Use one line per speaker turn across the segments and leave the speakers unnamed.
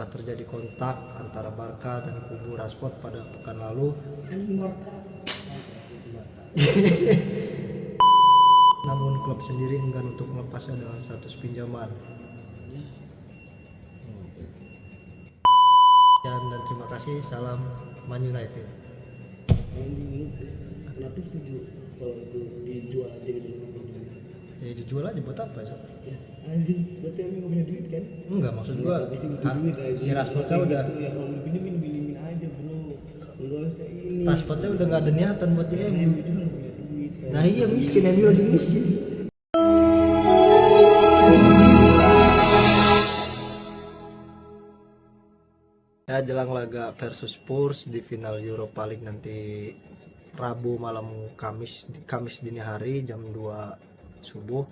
Terjadi kontak antara Barca dan kubu Rashford pada pekan lalu. Namun klub sendiri enggan untuk melepasnya dengan status pinjaman. Dan terima kasih, salam Man United.
Kenapa setuju kalau itu dijual aja gitu?
Ya dijual aja buat apa sih?
Ya anjing, berarti Emi gak punya duit kan?
Enggak, maksud gua
pasti butuh duit aja.
si Rashfordnya udah
gitu, ya kalau mau dipinjemin aja bro. Enggak usah ini.
Rashfordnya udah nggak ada niatan buat di MU.
Emi juga gak punya duit sekarang.
Nah iya, miskin, MU lagi miskin. Ya jelang laga versus Spurs di final Europa League nanti Rabu malam Kamis dini hari jam 2 subuh.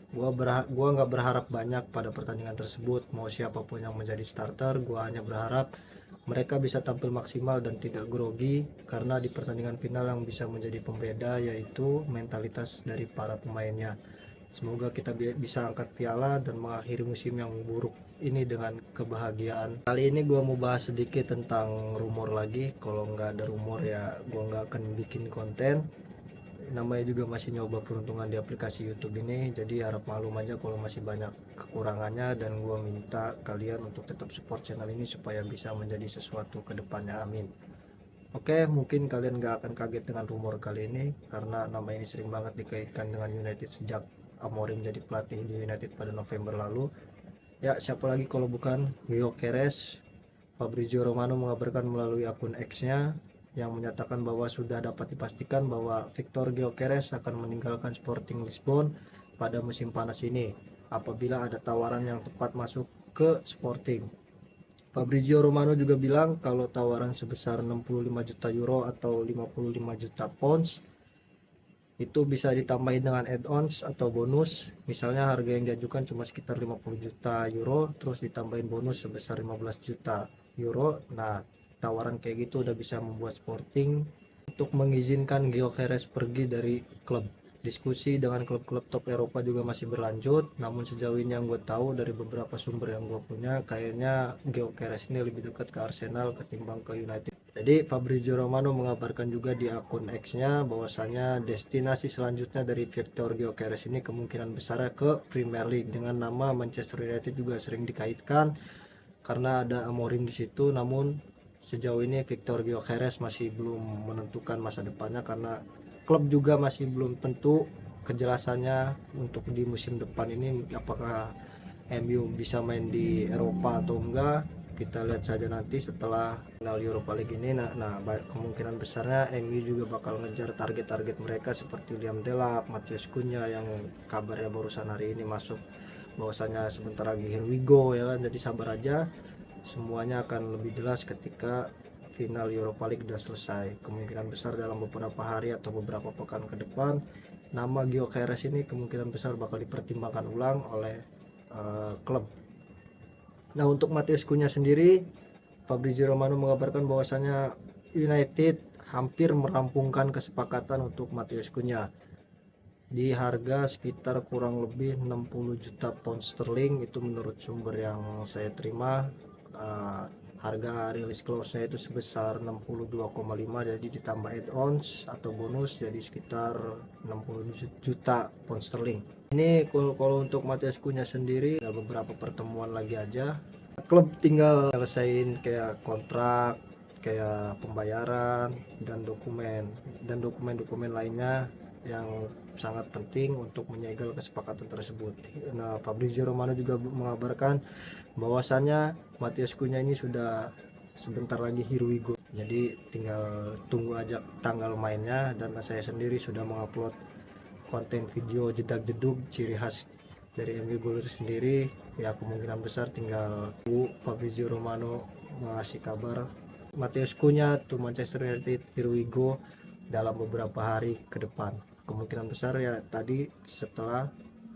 Gua nggak berharap banyak pada pertandingan tersebut, mau siapapun yang menjadi starter. Gua hanya berharap mereka bisa tampil maksimal dan tidak grogi, karena di pertandingan final yang bisa menjadi pembeda yaitu mentalitas dari para pemainnya. Semoga kita bisa angkat piala dan mengakhiri musim yang buruk ini dengan kebahagiaan. Kali ini gue mau bahas sedikit tentang rumor lagi. Kalau nggak ada rumor ya gue nggak akan bikin konten. Namanya juga masih nyoba peruntungan di aplikasi YouTube ini, jadi harap maklum aja kalau masih banyak kekurangannya, dan gue minta kalian untuk tetap support channel ini supaya bisa menjadi sesuatu ke depannya, amin. Oke, mungkin kalian gak akan kaget dengan rumor kali ini karena nama ini sering banget dikaitkan dengan United sejak Amorim jadi pelatih di United pada November lalu. Ya, siapa lagi kalau bukan Gyökeres. Fabrizio Romano mengabarkan melalui akun X-nya yang menyatakan bahwa sudah dapat dipastikan bahwa Victor Gyökeres akan meninggalkan Sporting Lisbon pada musim panas ini apabila ada tawaran yang tepat masuk ke Sporting. Fabrizio Romano juga bilang kalau tawaran sebesar 65 juta euro atau 55 juta pounds itu bisa ditambahin dengan add-ons atau bonus. Misalnya harga yang diajukan cuma sekitar 50 juta euro, terus ditambahin bonus sebesar 15 juta euro. Nah, tawaran kayak gitu udah bisa membuat Sporting untuk mengizinkan Gyökeres pergi dari klub. Diskusi dengan klub-klub top Eropa juga masih berlanjut, namun sejauh ini yang gue tahu dari beberapa sumber yang gue punya, kayaknya Gyökeres ini lebih dekat ke Arsenal ketimbang ke United. Jadi Fabrizio Romano mengabarkan juga di akun X-nya bahwasanya destinasi selanjutnya dari Victor Gyökeres ini kemungkinan besar ke Premier League, dengan nama Manchester United juga sering dikaitkan karena ada Amorim di situ. Namun sejauh ini Victor Gyökeres masih belum menentukan masa depannya karena klub juga masih belum tentu kejelasannya untuk di musim depan ini, apakah MU bisa main di Eropa atau enggak. Kita lihat saja nanti setelah final Europa League ini. Nah, kemungkinan besarnya MU juga bakal ngejar target-target mereka seperti Liam Delap, Matheus Cunha yang kabarnya barusan hari ini masuk bahwasanya sebentar lagi here we go ya kan. Jadi sabar aja, semuanya akan lebih jelas ketika final Europa League sudah selesai. Kemungkinan besar dalam beberapa hari atau beberapa pekan ke depan, nama Gyökeres ini kemungkinan besar bakal dipertimbangkan ulang oleh klub. Nah, untuk Matheus Cunha sendiri, Fabrizio Romano mengabarkan bahwasanya United hampir merampungkan kesepakatan untuk Matheus Cunha di harga sekitar kurang lebih 60 juta pound sterling. Itu menurut sumber yang saya terima. Harga rilis close-nya itu sebesar 62,5, jadi ditambah add-ons atau bonus jadi sekitar 60 juta pound sterling. Ini kalau untuk Matheus Cunha sendiri ada beberapa pertemuan lagi aja. Klub tinggal selesaiin kayak kontrak, kayak pembayaran dan dokumen lainnya yang sangat penting untuk menyegel kesepakatan tersebut. Nah, Fabrizio Romano juga mengabarkan bahwasannya Matheus Cunha ini sudah sebentar lagi here we go. Jadi tinggal tunggu aja tanggal mainnya, dan saya sendiri sudah mengupload konten video jedak-jeduk ciri khas dari MU Goler sendiri. Ya kemungkinan besar tinggal Fabrizio Romano mengasih kabar Matheus Cunha to Manchester United here we go dalam beberapa hari ke depan. Kemungkinan besar ya tadi setelah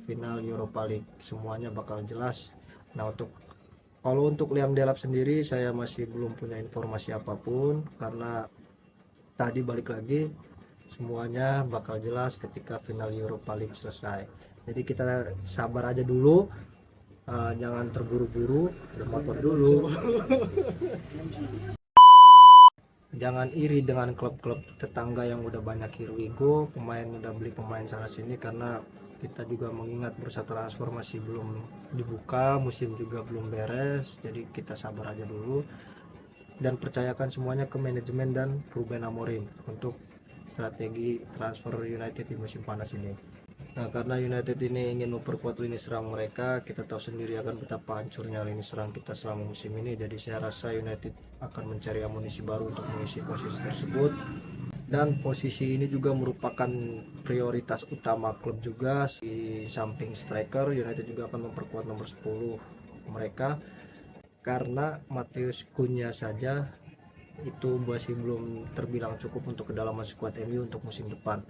final Europa League semuanya bakal jelas. Nah, kalau untuk Liam Delap sendiri saya masih belum punya informasi apapun, karena tadi balik lagi semuanya bakal jelas ketika final Europa League selesai. Jadi kita sabar aja dulu. Jangan terburu-buru, ada motor dulu. Jangan iri dengan klub-klub tetangga yang udah banyak hero ego, pemain udah beli pemain sana sini, karena kita juga mengingat bursa transfer masih belum dibuka, musim juga belum beres, jadi kita sabar aja dulu dan percayakan semuanya ke manajemen dan Ruben Amorim untuk strategi transfer United di musim panas ini. Nah, karena United ini ingin memperkuat lini serang mereka, kita tahu sendiri akan betapa hancurnya lini serang kita selama musim ini. Jadi saya rasa United akan mencari amunisi baru untuk mengisi posisi tersebut. Dan posisi ini juga merupakan prioritas utama klub juga. Di samping striker, United juga akan memperkuat nomor 10 mereka. Karena Matheus Cunha saja itu masih belum terbilang cukup untuk kedalaman skuad MU untuk musim depan.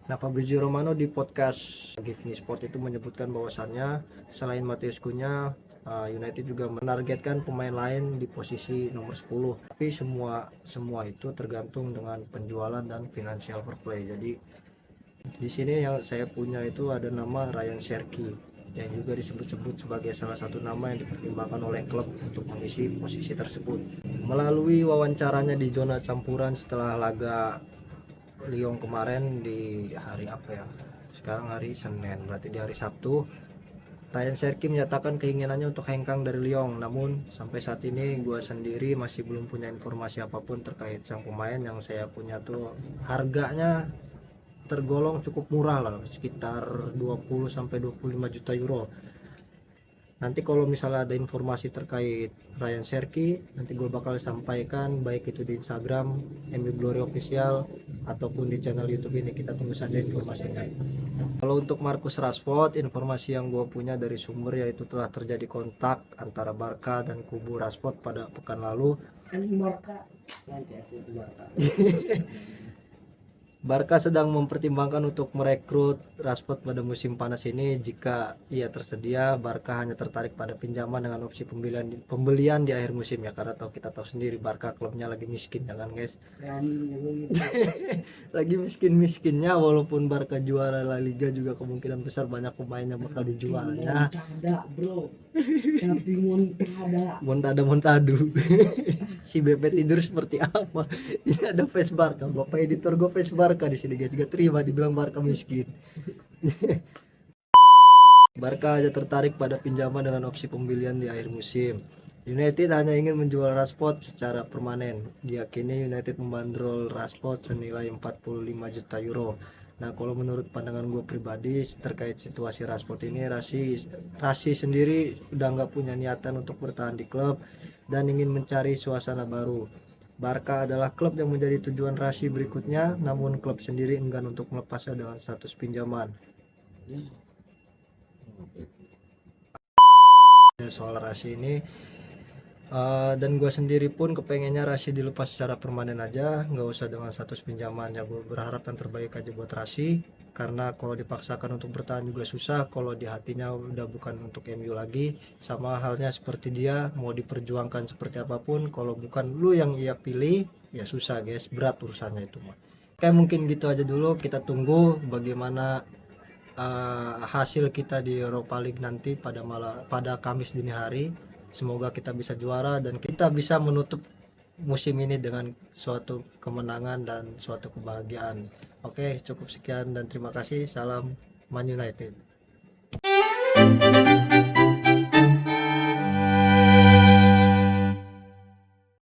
Nah, Fabrizio Romano di podcast Give Me Sport itu menyebutkan bahwasannya selain Matheus Cunha, United juga menargetkan pemain lain di posisi nomor 10. Tapi semua itu tergantung dengan penjualan dan financial fair play. Jadi di sini yang saya punya itu ada nama Ryan Cherki yang juga disebut-sebut sebagai salah satu nama yang dipertimbangkan oleh klub untuk mengisi posisi tersebut. Melalui wawancaranya di zona campuran setelah laga Lyon kemarin di hari apa ya? Sekarang hari Senin, berarti di hari Sabtu. Ryan Cherki menyatakan keinginannya untuk hengkang dari Lyon, namun sampai saat ini gue sendiri masih belum punya informasi apapun terkait sang pemain. Yang saya punya tuh harganya tergolong cukup murah lah, sekitar 20 sampai 25 juta euro. Nanti kalau misalnya ada informasi terkait Ryan Cherki, nanti gue bakal sampaikan baik itu di Instagram MU Glory Official ataupun di channel YouTube ini. Kita tunggu saja informasinya. Kalau untuk Marcus Rashford, informasi yang gue punya dari sumber yaitu telah terjadi kontak antara Barca dan kubu Rashford pada pekan lalu.
Barca nanti asli Barca.
Barca sedang mempertimbangkan untuk merekrut Rashford pada musim panas ini. Jika ia tersedia, Barca hanya tertarik pada pinjaman dengan opsi pembelian di akhir musim ya, karena kita tahu sendiri Barca klubnya lagi miskin ya kan guys. Lagi miskin-miskinnya, walaupun Barca juara La Liga juga kemungkinan besar banyak pemainnya bakal dijualnya.
Montada bro, tapi
Montadu. Si BP tidur seperti apa? Ini ada fans Barca, bapak editor gue fans Barca di sini guys, juga terima dibilang Barca miskin. Barca aja tertarik pada pinjaman dengan opsi pembelian di akhir musim. United hanya ingin menjual Rashford secara permanen. Diyakini United membandrol Rashford senilai 45 juta euro. Nah, kalau menurut pandangan gue pribadi terkait situasi Rashford ini, Rasi sendiri udah nggak punya niatan untuk bertahan di klub dan ingin mencari suasana baru. Barca adalah klub yang menjadi tujuan Rasi berikutnya, namun klub sendiri enggan untuk melepasnya dengan status pinjaman. Soal Rasi ini, dan gue sendiri pun kepengennya Rasi dilepas secara permanen aja, nggak usah dengan status pinjaman ya. Gue berharap yang terbaik aja buat Rasi, karena kalau dipaksakan untuk bertahan juga susah kalau di hatinya udah bukan untuk MU lagi. Sama halnya seperti dia, mau diperjuangkan seperti apapun, kalau bukan lu yang ia pilih ya susah guys, berat urusannya itu mah. Kayak mungkin gitu aja dulu, kita tunggu bagaimana hasil kita di Europa League nanti pada Kamis dini hari. Semoga kita bisa juara dan kita bisa menutup musim ini dengan suatu kemenangan dan suatu kebahagiaan. Oke, cukup sekian dan terima kasih. Salam Man United.